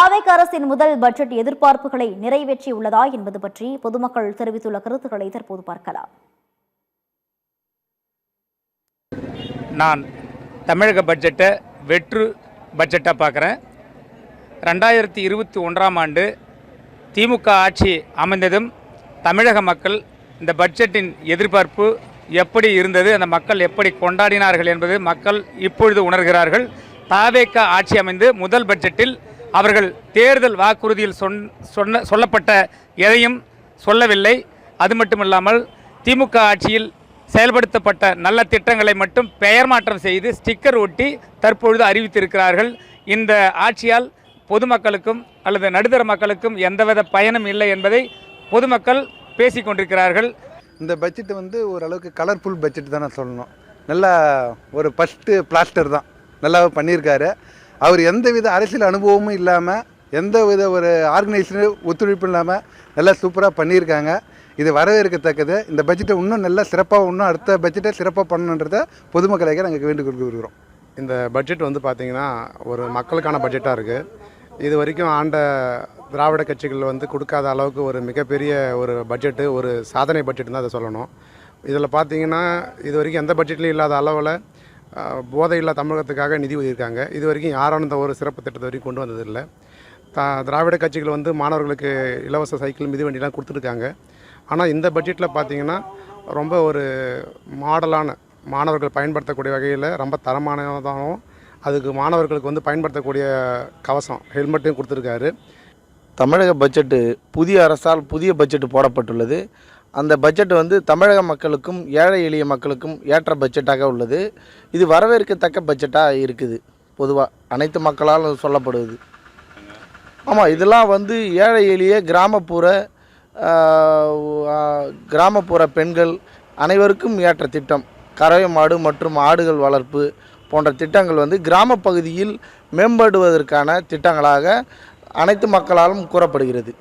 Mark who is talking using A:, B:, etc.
A: தாவேக அரசின் முதல் பட்ஜெட் எதிர்பார்ப்புகளை நிறைவேற்றியுள்ளதா என்பது பற்றி பொதுமக்கள் தெரிவித்துள்ள கருத்துக்களை தற்போது பார்க்கலாம்.
B: நான் தமிழக பட்ஜெட்டை வெற்று பட்ஜெட்டாக பார்க்குறேன். 2021ஆம் ஆண்டு திமுக ஆட்சி அமைந்ததும் தமிழக மக்கள் இந்த பட்ஜெட்டின் எதிர்பார்ப்பு எப்படி இருந்தது, அந்த மக்கள் எப்படி கொண்டாடினார்கள் என்பது மக்கள் இப்பொழுது உணர்கிறார்கள். தாவேக ஆட்சி அமைந்து முதல் பட்ஜெட்டில் அவர்கள் தேர்தல் வாக்குறுதியில் சொல்லப்பட்ட எதையும் சொல்லவில்லை. அது மட்டுமில்லாமல் திமுக ஆட்சியில் செயல்படுத்தப்பட்ட நல்ல திட்டங்களை மட்டும் பெயர் மாற்றம் செய்து ஸ்டிக்கர் ஒட்டி தற்பொழுது அறிவித்திருக்கிறார்கள். இந்த ஆட்சியால் பொதுமக்களுக்கும் அல்லது நடுத்தர மக்களுக்கும் எந்தவித பயனும் இல்லை என்பதை பொதுமக்கள் பேசிக் கொண்டிருக்கிறார்கள்.
C: இந்த பட்ஜெட் ஓரளவுக்கு கலர்ஃபுல் பட்ஜெட் தான் நான் சொல்லணும். நல்லா ஒரு ஃபஸ்ட்டு பிளாஸ்டர் தான் நல்லாவே பண்ணியிருக்காரு. அவர் எந்தவித அரசியல் அனுபவமும் இல்லாமல் எந்தவித ஒரு ஆர்கனைசேஷன் ஒத்துழைப்பும் இல்லாமல் நல்லா சூப்பராக பண்ணியிருக்காங்க. இது வரவேற்கத்தக்கது. இந்த பட்ஜெட்டை இன்னும் நல்லா சிறப்பாக இன்னும் அடுத்த பட்ஜெட்டை சிறப்பாக பண்ணணுன்றதை பொதுமக்களுக்கு நாங்கள் வேண்டுகோள் விடுக்கிறோம்.
D: இந்த பட்ஜெட் பார்த்திங்கன்னா ஒரு மக்களுக்கான பட்ஜெட்டாக இருக்குது. இது வரைக்கும் ஆண்ட திராவிட கட்சிகள் கொடுக்காத அளவுக்கு ஒரு மிகப்பெரிய ஒரு பட்ஜெட்டு, ஒரு சாதனை பட்ஜெட்டு தான் அதை சொல்லணும். இதில் பார்த்திங்கன்னா இது வரைக்கும் எந்த பட்ஜெட்லையும் இல்லாத அளவில் போதையில்லா தமிழகத்துக்காக நிதி ஒதுக்கியிருக்காங்க. இது வரைக்கும் யாரும் இந்த ஒரு சிறப்பு திட்டத்தை வரைக்கும் கொண்டு வந்ததில்லை. திராவிட கட்சிகள் மாணவர்களுக்கு இலவச சைக்கிள் மிதிவண்டிலாம் கொடுத்துருக்காங்க. ஆனால் இந்த பட்ஜெட்டில் பார்த்திங்கன்னா ரொம்ப ஒரு மாடலான மாணவர்கள் பயன்படுத்தக்கூடிய வகையில் ரொம்ப தரமானதாகவும் அதுக்கு மாணவர்களுக்கு பயன்படுத்தக்கூடிய கவசம் ஹெல்மெட்டையும் கொடுத்துருக்காரு.
E: தமிழக பட்ஜெட்டு புதிய அரசால் புதிய பட்ஜெட்டு போடப்பட்டுள்ளது. அந்த பட்ஜெட் தமிழக மக்களுக்கும் ஏழை எளிய மக்களுக்கும் ஏற்ற பட்ஜெட்டாக உள்ளது. இது வரவேற்கத்தக்க பட்ஜெட்டாக இருக்குது. பொதுவாக அனைத்து மக்களால் சொல்லப்படுவது. ஆமாம், இதெல்லாம் ஏழை எளிய கிராமப்புற பெண்கள் அனைவருக்கும் ஏற்ற திட்டம். கறவை மாடு மற்றும் ஆடுகள் வளர்ப்பு போன்ற திட்டங்கள் கிராம பகுதியில் மேம்படுவதற்கான திட்டங்களாக அனைத்து மக்களாலும் கூறப்படுகிறது.